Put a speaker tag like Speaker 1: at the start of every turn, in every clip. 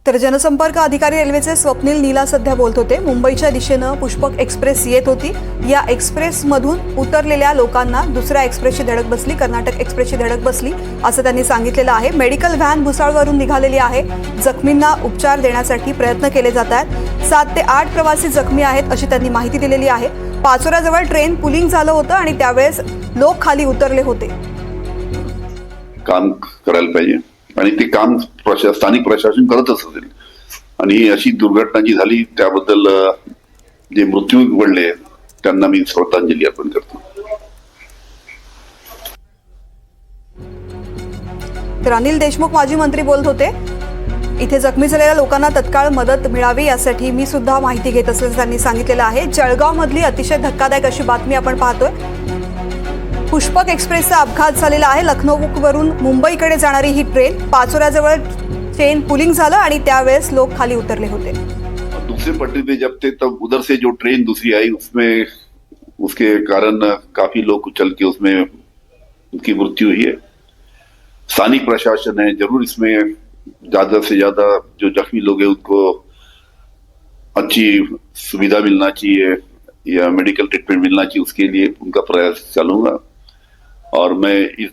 Speaker 1: तर जनसंपर्क अधिकारी रेल्वेचे स्वप्नील नीला सध्या बोलत होते। मुंबईच्या दिशेनं पुष्पक एक्सप्रेस येत होती। या एक्सप्रेसमधून उतरलेल्या लोकांना दुसऱ्या एक्सप्रेसची धडक बसली, कर्नाटक एक्सप्रेसची धडक बसली असं त्यांनी सांगितलेलं आहे। मेडिकल व्हॅन भुसावळवरून निघालेली आहे। जखमींना उपचार देण्यासाठी प्रयत्न केले जात आहेत। 7 ते 8 प्रवासी जखमी आहेत अशी त्यांनी माहिती दिलेली आहे। पाचोऱ्याजवळ ट्रेन पुलिंग झालं होतं आणि त्यावेळेस लोक खाली उतरले होते।
Speaker 2: काम करायला पाहिजे आणि ते काम स्थानिक प्रशासन करतच असेल आणि अशी दुर्घटना जी झाली त्याबद्दल जे मृत्यू घडले त्यांना मी श्रद्धांजली अर्पण करतो।
Speaker 1: तर अनिल देशमुख माजी मंत्री बोलत होते। इथे जखमी झालेल्या लोकांना तत्काळ मदत मिळावी यासाठी मी सुद्धा माहिती घेत असल्याचं त्यांनी सांगितलेलं आहे। जळगाव मधली अतिशय धक्कादायक अशी बातमी आपण पाहतोय। पुष्पक एक्सप्रेसचा अपघात झालेला आहे। लखनौवरून मुंबईकडे जाणारी ही ट्रेन पाचोऱ्याजवळ ट्रेन पुलिंग झालं आणि त्यावेळेस लोक खाली उतरले होते।
Speaker 2: दूसरे पटरी पे जब थे तब उधर से जो ट्रेन दूसरी आई उसमें उसके कारण काफी लोग उछल के उसमें उनकी मृत्यु हुई है। स्थानिक प्रशासन है जरूर इसमें ज्यादा से ज्यादा जो जख्मी लोग हैं उनको अच्छी सुविधा मिलना चाहिए या मेडिकल ट्रीटमेंट मिलना चाहिए, उसके लिए उनका प्रयास चलूंगा। और मैं इस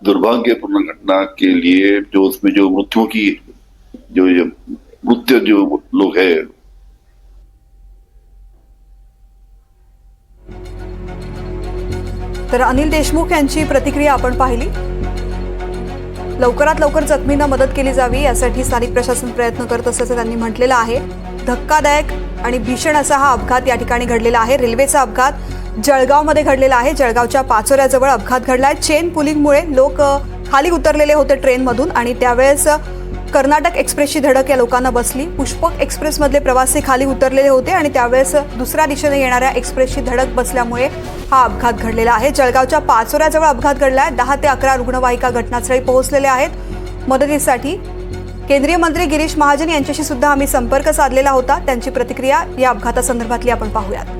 Speaker 2: दुर्भाग्यपूर्ण घटना के लिए जो उसमें जो मृत्युओं की जो मृत्यु जो लोग हैं
Speaker 1: तर अनिल देशमुख यांची प्रतिक्रिया आपण पाहिली। लवकरात लवकर जखमींना मदत केली जावी यासाठी स्थानिक प्रशासन प्रयत्न करत असल्याचं त्यांनी म्हटलेलं आहे। धक्कादायक आणि भीषण असा हा अपघात या ठिकाणी घडलेला आहे। रेल्वेचा अपघात जळगावमध्ये घडलेला आहे। जळगावच्या पाचोऱ्याजवळ अपघात घडलाय। चेन पुलिंगमुळे लोक खाली उतरलेले होते ट्रेनमधून आणि त्यावेळेस कर्नाटक एक्सप्रेसची धडक या लोकांना बसली। पुष्पक एक्सप्रेसमधले प्रवासी खाली उतरलेले होते आणि त्यावेळेस दुसऱ्या दिशेने येणाऱ्या एक्सप्रेसची धडक बसल्यामुळे हा अपघात घडलेला आहे। जळगावच्या पाचोऱ्याजवळ अपघात घडलाय। 10 ते 11 रुग्णवाहिका घटनास्थळी पोहोचलेल्या आहेत मदतीसाठी। केंद्रीय मंत्री गिरीश महाजन यांच्याशी सुद्धा आम्ही संपर्क साधलेला होता। त्यांची प्रतिक्रिया या अपघातासंदर्भातली आपण पाहूयात।